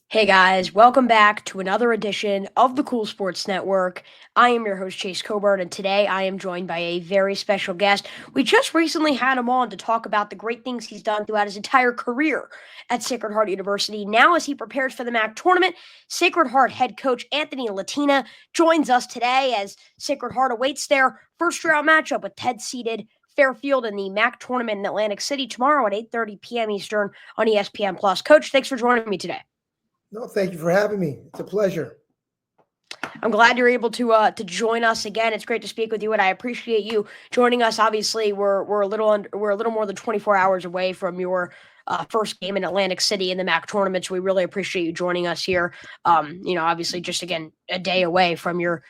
Hey guys, welcome back to another edition of the Cool Sports Network. I am your host, Chase Coburn, and today I am joined by a very special guest. We just recently had him on to talk about the great things he's done throughout his entire career at Sacred Heart University. Now, as he prepares for the MAAC Tournament, Sacred Heart head coach Anthony Latina joins us today as Sacred Heart awaits their first round matchup with 10th seeded Fairfield in the MAAC Tournament in Atlantic City tomorrow at 8:30 p.m. Eastern on ESPN Plus. Coach, thanks for joining me today. No, thank you for having me. It's a pleasure. I'm glad you're able to join us again. It's great to speak with you, and I appreciate you joining us. Obviously, we're a little more than 24 hours away from your first game in Atlantic City in the MAAC tournament, so we really appreciate you joining us here. Obviously, just again a day away from your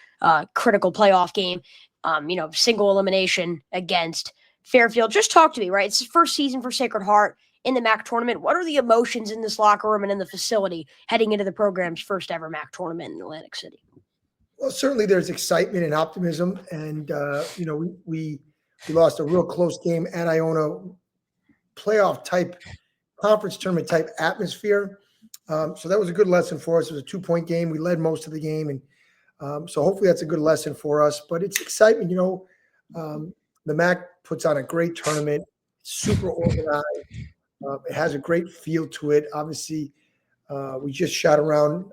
critical playoff game. Single elimination against Fairfield. Just talk to me, right? It's the first season for Sacred Heart in the MAAC tournament. What are the emotions in this locker room and in the facility heading into the program's first ever MAAC tournament in Atlantic City? Well, certainly there's excitement and optimism, and we lost a real close game at Iona, playoff type, conference tournament type atmosphere. So that was a good lesson for us. It was a 2-point game. We led most of the game, and so hopefully that's a good lesson for us. But it's excitement. The MAAC puts on a great tournament, super organized. It has a great feel to it. Obviously, we just shot around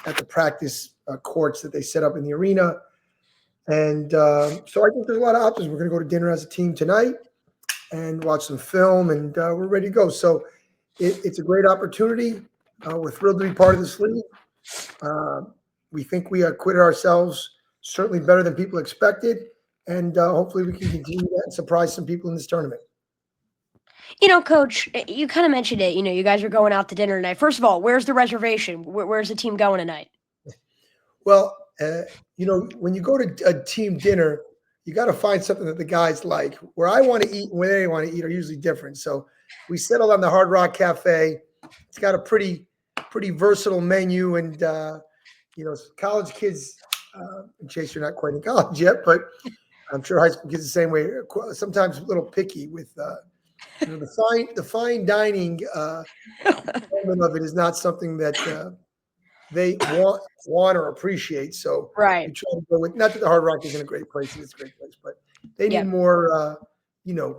at the practice courts that they set up in the arena. And so I think there's a lot of options. We're going to go to dinner as a team tonight and watch some film, and we're ready to go. So it's a great opportunity. We're thrilled to be part of this league. We think we acquitted ourselves certainly better than people expected, and hopefully we can continue that and surprise some people in this tournament. Coach, you kind of mentioned it. You guys are going out to dinner tonight. First of all, where's the reservation? Where's the team going tonight? Well, when you go to a team dinner, you got to find something that the guys like. Where I want to eat and where they want to eat are usually different. So we settled on the Hard Rock Cafe. It's got a pretty versatile menu, and college kids. In case you're not quite in college yet, but I'm sure high school kids the same way. Sometimes a little picky with the fine dining element of it is not something that they want or appreciate. So right. we try to go with, not that the Hard Rock isn't a great place, it's a great place, but they need more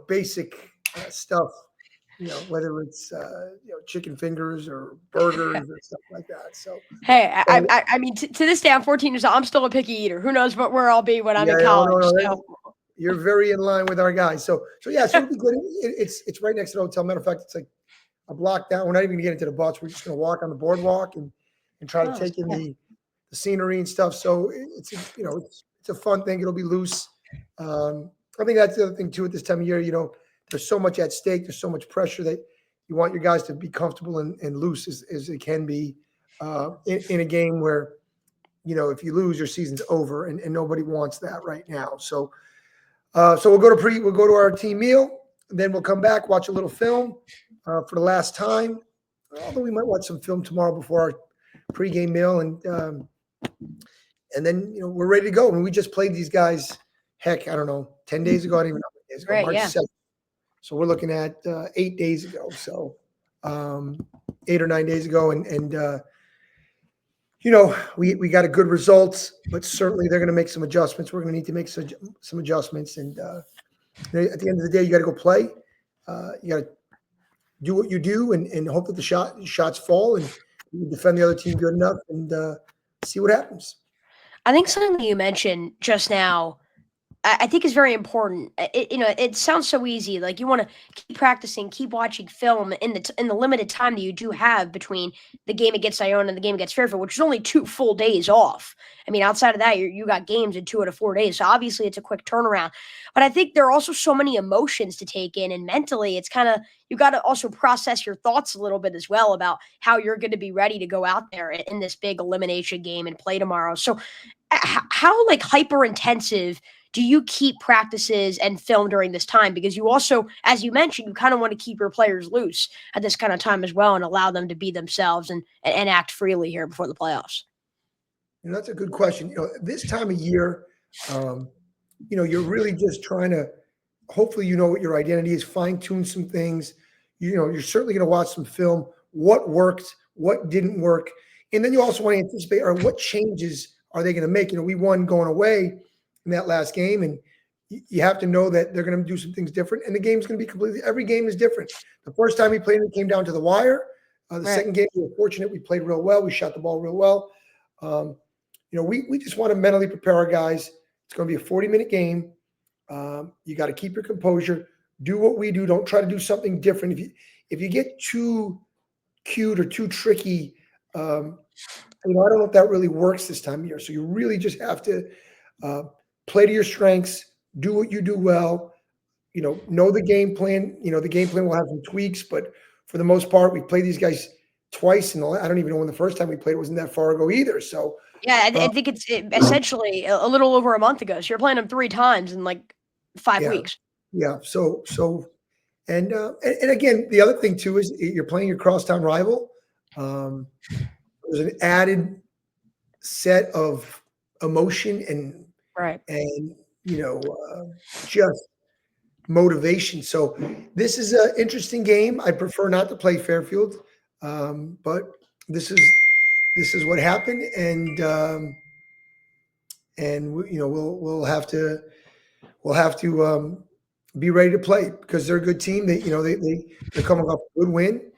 basic stuff, whether it's chicken fingers or burgers or stuff like that. So hey, I mean, to this day, I'm 14 years old. I'm still a picky eater. Who knows where I'll be when I'm in college? No. You're very in line with our guys. So it'll be good. It's right next to the hotel. Matter of fact, it's like a block down. We're not even going to get into the bus. We're just going to walk on the boardwalk and try to take in the scenery and stuff. So it's a fun thing. It'll be loose. I think that's the other thing too at this time of year. There's so much at stake. There's so much pressure that you want your guys to be comfortable and loose as it can be in a game where if you lose, your season's over, and nobody wants that right now. So we'll go to our team meal, and then we'll come back, watch a little film for the last time. Although we might watch some film tomorrow before our pregame meal, and then we're ready to go. And we just played these guys. Heck, I don't know, 10 days ago. I don't even know how many days ago. Right, March 7th. So we're looking at 8 days ago. So 8 or 9 days ago, and we got a good results, but certainly they're going to make some adjustments. We're going to need to make some adjustments, and at the end of the day, you got to go play. You got to do what you do, and hope that the shots fall, and you defend the other team good enough, and see what happens. I think something that you mentioned just now, I think is very important. It sounds so easy. Like you want to keep practicing, keep watching film in the limited time that you do have between the game against Iona and the game against Fairfield, which is only 2 full days off. I mean, outside of that, you got games in 2 out of 4 days. So obviously it's a quick turnaround. But I think there are also so many emotions to take in, and mentally it's kind of, you got to also process your thoughts a little bit as well about how you're going to be ready to go out there in this big elimination game and play tomorrow. So how hyper intensive do you keep practices and film during this time? Because you also, as you mentioned, you kind of want to keep your players loose at this kind of time as well and allow them to be themselves and act freely here before the playoffs. That's a good question. This time of year, you're really just trying to, hopefully what your identity is, fine-tune some things. You're certainly going to watch some film. What worked? what didn't work. And then you also want to anticipate, or what changes are they going to make? We won going away in that last game, and you have to know that they're going to do some things different, and the game's going to be completely, every game is different. The first time we played, it came down to the wire. The second game, we were fortunate. We played real well. We shot the ball real well. We just want to mentally prepare our guys. It's going to be a 40-minute game. You got to keep your composure. Do what we do. Don't try to do something different. If you get too cute or too tricky, I don't know if that really works this time of year. So you really just have to play to your strengths. Do what you do well. Know the game plan. The game plan will have some tweaks, but for the most part, we played these guys twice, and I don't even know when the first time we played. It wasn't that far ago either. So yeah, I think it's essentially a little over a month ago. So you're playing them 3 times in like 5 weeks. Yeah. And again, the other thing too is you're playing your crosstown rival. There's an added set of emotion and just motivation. So this is an interesting game. I prefer not to play Fairfield, but this is what happened, and we'll have to be ready to play because they're a good team. They're coming off a good win.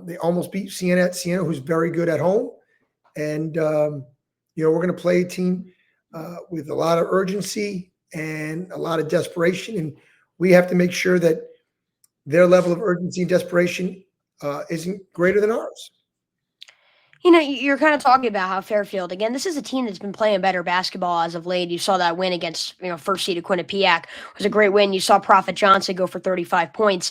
They almost beat Siena at Siena, who's very good at home, and we're going to play a team with a lot of urgency and a lot of desperation, and we have to make sure that their level of urgency and desperation isn't greater than ours. You're kind of talking about how Fairfield, again, this is a team that's been playing better basketball as of late. You saw that win against, first seeded Quinnipiac. It was a great win. You saw Prophet Johnson go for 35 points.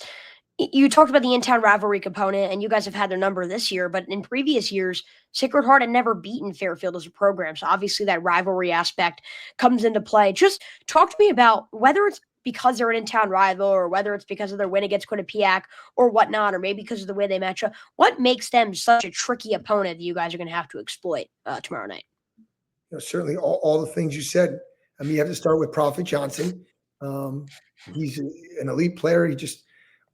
You talked about the in-town rivalry component, and you guys have had their number this year, but in previous years, Sacred Heart had never beaten Fairfield as a program. So obviously that rivalry aspect comes into play. Just talk to me about whether it's because they're an in-town rival or whether it's because of their win against Quinnipiac or whatnot, or maybe because of the way they match up. What makes them such a tricky opponent that you guys are going to have to exploit tomorrow night? Certainly all the things you said. I mean, you have to start with Prophet Johnson. He's an elite player. He just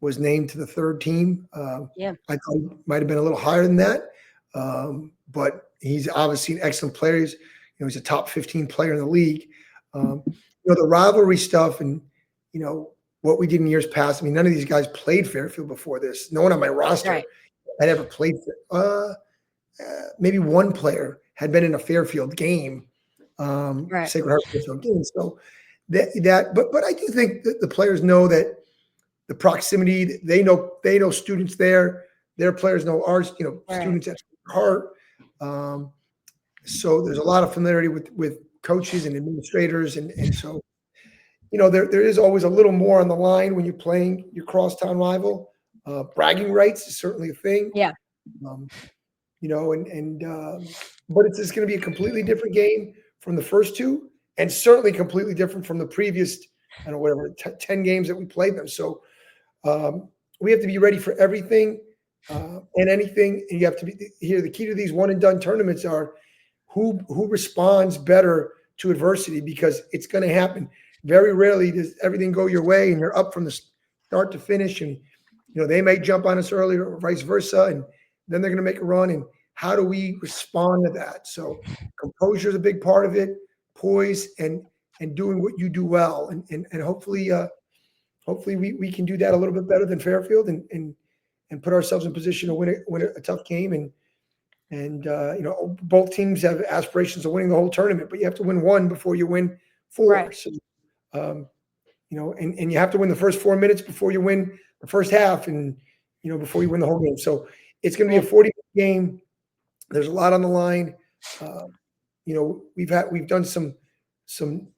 was named to the 3rd team. I thought he might have been a little higher than that, but he's obviously an excellent player. He's a top 15 player in the league. The rivalry stuff and what we did in years past. I mean, none of these guys played Fairfield before this. No one on my roster had ever played. Maybe one player had been in a Fairfield game, Sacred Heart Fairfield game. So but I do think that the players know that the proximity. They know students there. Their players know our students at Heart. So there's a lot of familiarity with coaches and administrators, and so there is always a little more on the line when you're playing your crosstown rival. Bragging rights is certainly a thing. But it's just going to be a completely different game from the first 2, and certainly completely different from the previous 10 games that we played them. So we have to be ready for everything and anything. And you have to be here. The key to these one and done tournaments are who responds better to adversity, because it's going to happen. Very rarely does everything go your way and you're up from the start to finish. And, they may jump on us earlier or vice versa. And then they're going to make a run. And how do we respond to that? So composure is a big part of it, poise and doing what you do well. And hopefully we can do that a little bit better than Fairfield and put ourselves in position to win a tough game. And both teams have aspirations of winning the whole tournament, but you have to win 1 before you win 4. So, and you have to win the first 4 minutes before you win the first half, and before you win the whole game. So it's going to be a 40-minute game. There's a lot on the line. We've done some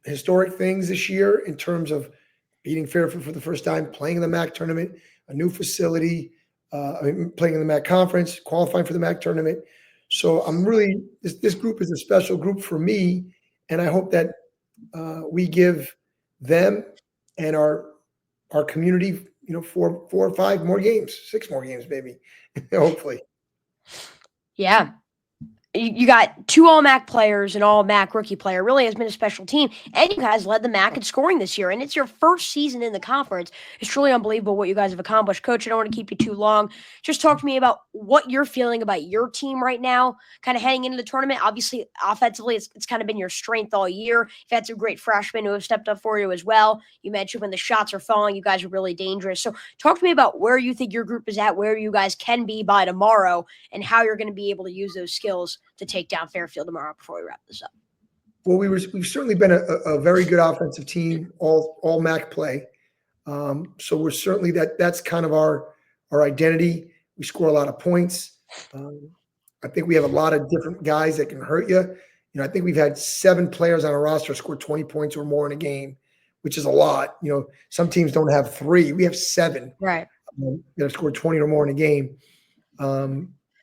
historic things this year in terms of beating Fairfield for the first time, playing in the MAAC tournament, a new facility, playing in the MAAC conference, qualifying for the MAAC tournament. So I'm really this group is a special group for me, and I hope that we give them and our community, 4 or 5 more games, 6 more games, maybe, hopefully. Yeah. you got 2 All-MAAC players, an All-MAAC rookie player. Really has been a special team. And you guys led the MAAC in scoring this year. And it's your first season in the conference. It's truly unbelievable what you guys have accomplished. Coach, I don't want to keep you too long. Just talk to me about what you're feeling about your team right now, kind of heading into the tournament. Obviously, offensively, it's kind of been your strength all year. You've had some great freshmen who have stepped up for you as well. You mentioned when the shots are falling, you guys are really dangerous. So talk to me about where you think your group is at, where you guys can be by tomorrow, and how you're going to be able to use those skills to take down Fairfield tomorrow before we wrap this up. Well, we've certainly been a very good offensive team, all MAAC play. So we're certainly that's kind of our identity. We score a lot of points. I think we have a lot of different guys that can hurt you. You know, I think we've had 7 players on our roster score 20 points or more in a game, which is a lot. You know, some teams don't have 3. We have 7 right that have scored 20 or more in a game.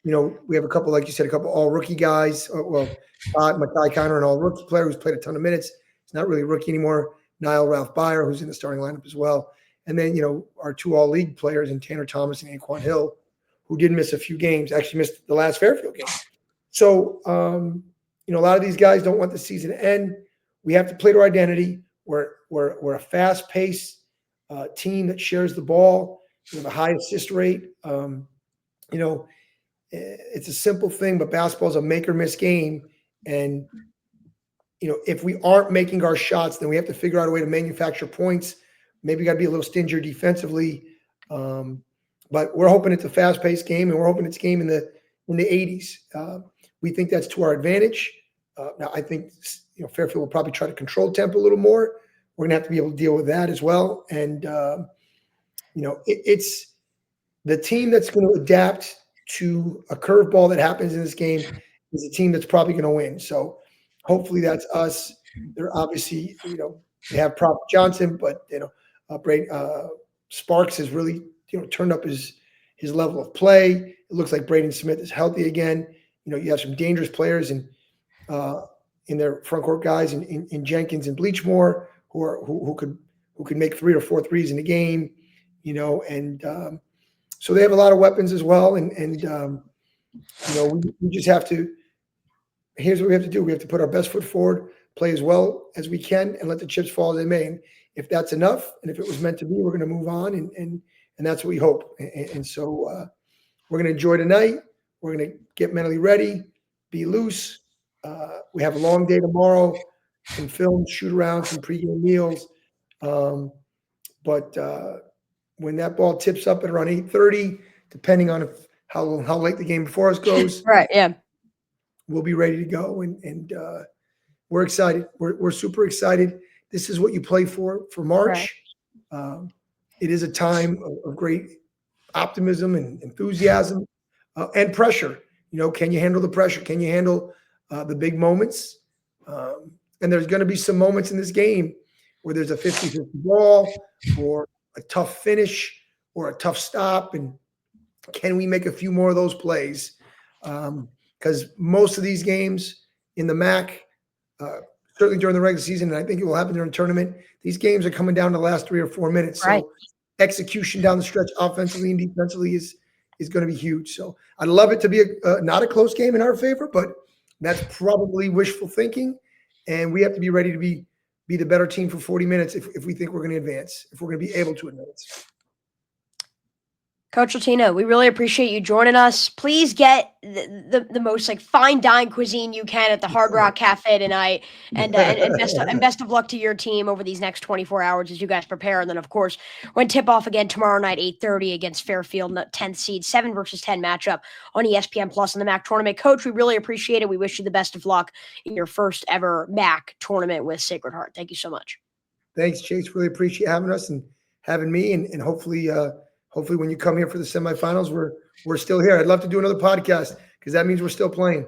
You know, we have a couple, like you said, a couple all rookie guys. Well, Makai Connor, an all rookie player who's played a ton of minutes. He's not really a rookie anymore. Niall Ralph Byer, who's in the starting lineup as well. And then, you know, our 2 all league players in Tanner Thomas and Anquan Hill, who did miss a few games, actually missed the last Fairfield game. So, you know, a lot of these guys don't want the season to end. We have to play to our identity. We're a fast-paced team that shares the ball. We have a high assist rate. You know, it's a simple thing, but basketball is a make or miss game. And, you know, if we aren't making our shots, then we have to figure out a way to manufacture points. Maybe got to be a little stingier defensively. But we're hoping it's a fast-paced game, and we're hoping it's a game in the 80s. We think that's to our advantage. Now, I think, you know, Fairfield will probably try to control tempo a little more. We're going to have to be able to deal with that as well. And, you know, it's the team that's going to adapt to a curveball that happens in this game is a team that's probably going to win. So hopefully that's us. They're obviously, you know, they have Prophet Johnson, but, you know, Sparks has really, you know, turned up his level of play. It looks like Braden Smith is healthy again. You know, you have some dangerous players in their front court guys in Jenkins and Bleachmore who could make 3 or 4 threes in a game, you know, and so they have a lot of weapons as well. And you know, we just have to, here's what we have to do. We have to put our best foot forward, play as well as we can, and let the chips fall as they may. And if that's enough, and if it was meant to be, we're going to move on. And that's what we hope. And so we're going to enjoy tonight. We're going to get mentally ready, be loose. We have a long day tomorrow, some film, shoot around, some pregame meals. But when that ball tips up at around 8:30, depending on how late the game before us goes, right, yeah, we'll be ready to go. And we're excited. We're super excited. This is what you play for March. Right. It is a time of great optimism and enthusiasm and pressure. You know, can you handle the pressure? Can you handle the big moments? And there's going to be some moments in this game where there's a 50-50 ball or a tough finish or a tough stop. And can we make a few more of those plays? Because most of these games in the MAAC, certainly during the regular season, and I think it will happen during the tournament, these games are coming down to the last 3 or 4 minutes. Right. So execution down the stretch offensively and defensively is going to be huge. So I'd love it to be not a close game in our favor, but that's probably wishful thinking. And we have to be ready to be the better team for 40 minutes if we think we're going to advance, if we're going to be able to advance. Coach Latina, we really appreciate you joining us. Please get the most like fine dine cuisine you can at the Hard Rock Cafe tonight, and best of luck to your team over these next 24 hours as you guys prepare. And then, of course, when tip off again tomorrow night, 8:30 against Fairfield, 10th seed, 7 versus 10 matchup on ESPN Plus in the MAAC tournament. Coach, we really appreciate it. We wish you the best of luck in your first ever MAAC tournament with Sacred Heart. Thank you so much. Thanks, Chase. Really appreciate having us and having me, and hopefully when you come here for the semifinals, we're still here. I'd love to do another podcast because that means we're still playing.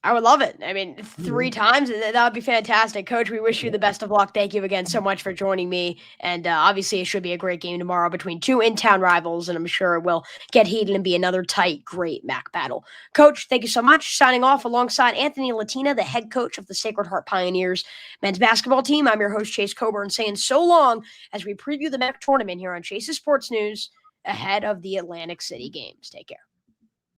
I would love it. I mean, 3 times, that would be fantastic. Coach, we wish you the best of luck. Thank you again so much for joining me. And obviously, it should be a great game tomorrow between 2 in-town rivals, and I'm sure it will get heated and be another tight, great MAAC battle. Coach, thank you so much. Signing off alongside Anthony Latina, the head coach of the Sacred Heart Pioneers men's basketball team. I'm your host, Chase Coburn, saying so long as we preview the MAAC tournament here on Chase's Sports News ahead of the Atlantic City games. Take care.